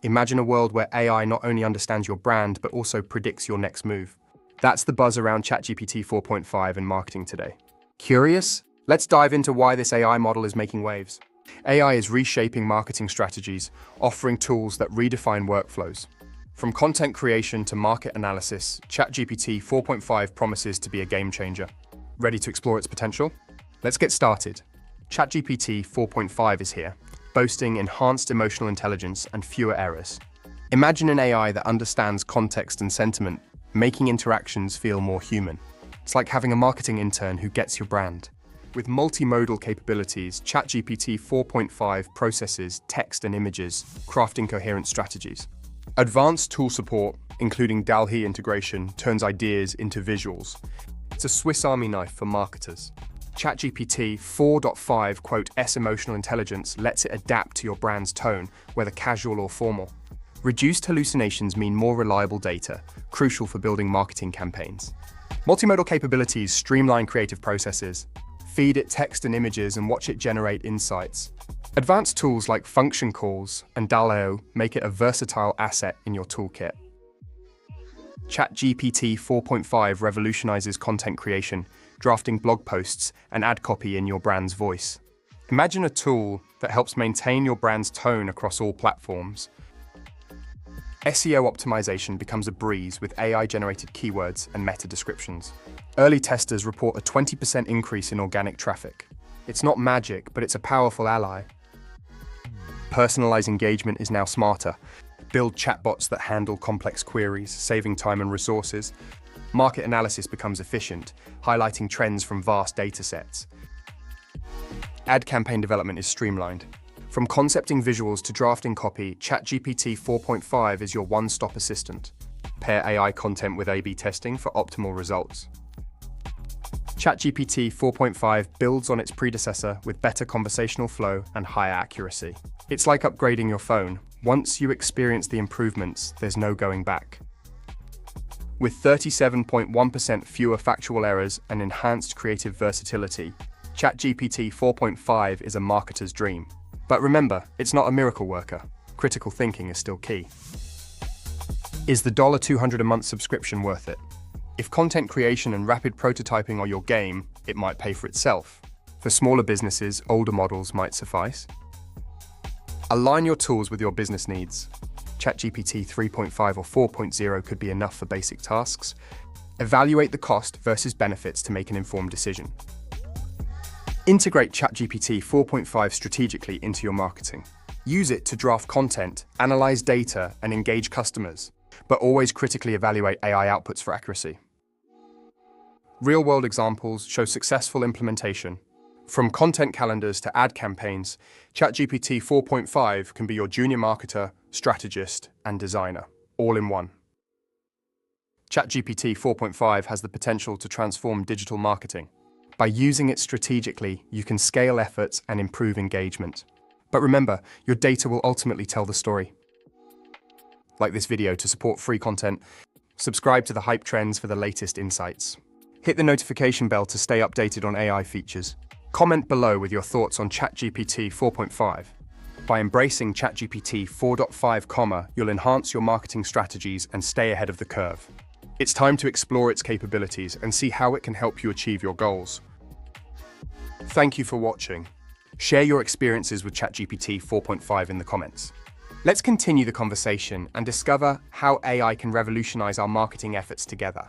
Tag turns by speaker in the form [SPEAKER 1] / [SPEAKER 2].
[SPEAKER 1] Imagine a world where AI not only understands your brand, but also predicts your next move. That's the buzz around ChatGPT 4.5 in marketing today. Curious? Let's dive into why this AI model is making waves. AI is reshaping marketing strategies, offering tools that redefine workflows. From content creation to market analysis, ChatGPT 4.5 promises to be a game changer. Ready to explore its potential? Let's get started. ChatGPT 4.5 is here, boasting enhanced emotional intelligence and fewer errors. Imagine an AI that understands context and sentiment, making interactions feel more human. It's like having a marketing intern who gets your brand. With multimodal capabilities, ChatGPT 4.5 processes text and images, crafting coherent strategies. Advanced tool support, including DALL-E integration, turns ideas into visuals. It's a Swiss Army knife for marketers. ChatGPT 4.5 emotional intelligence lets it adapt to your brand's tone, whether casual or formal. Reduced hallucinations mean more reliable data, crucial for building marketing campaigns. Multimodal capabilities streamline creative processes. Feed it text and images and watch it generate insights. Advanced tools like function calls and DALL-E make it a versatile asset in your toolkit. ChatGPT 4.5 revolutionizes content creation, drafting blog posts and ad copy in your brand's voice. Imagine a tool that helps maintain your brand's tone across all platforms. SEO optimization becomes a breeze with AI-generated keywords and meta descriptions. Early testers report a 20% increase in organic traffic. It's not magic, but it's a powerful ally. Personalized engagement is now smarter. Build chatbots that handle complex queries, saving time and resources. Market analysis becomes efficient, highlighting trends from vast datasets. Ad campaign development is streamlined. From concepting visuals to drafting copy, ChatGPT 4.5 is your one-stop assistant. Pair AI content with A/B testing for optimal results. ChatGPT 4.5 builds on its predecessor with better conversational flow and higher accuracy. It's like upgrading your phone. Once you experience the improvements, there's no going back. With 37.1% fewer factual errors and enhanced creative versatility, ChatGPT 4.5 is a marketer's dream. But remember, it's not a miracle worker. Critical thinking is still key. Is the $200 a month subscription worth it? If content creation and rapid prototyping are your game, it might pay for itself. For smaller businesses, older models might suffice. Align your tools with your business needs. ChatGPT 3.5 or 4.0 could be enough for basic tasks. Evaluate the cost versus benefits to make an informed decision. Integrate ChatGPT 4.5 strategically into your marketing. Use it to draft content, analyze data, and engage customers, but always critically evaluate AI outputs for accuracy. Real-world examples show successful implementation. From content calendars to ad campaigns, ChatGPT 4.5 can be your junior marketer, strategist, and designer, all in one. ChatGPT 4.5 has the potential to transform digital marketing. By using it strategically, you can scale efforts and improve engagement. But remember, your data will ultimately tell the story. Like this video to support free content. Subscribe to the Hype Trends for the latest insights. Hit the notification bell to stay updated on AI features. Comment below with your thoughts on ChatGPT 4.5. By embracing ChatGPT 4.5, you'll enhance your marketing strategies and stay ahead of the curve. It's time to explore its capabilities and see how it can help you achieve your goals. Thank you for watching. Share your experiences with ChatGPT 4.5 in the comments. Let's continue the conversation and discover how AI can revolutionize our marketing efforts together.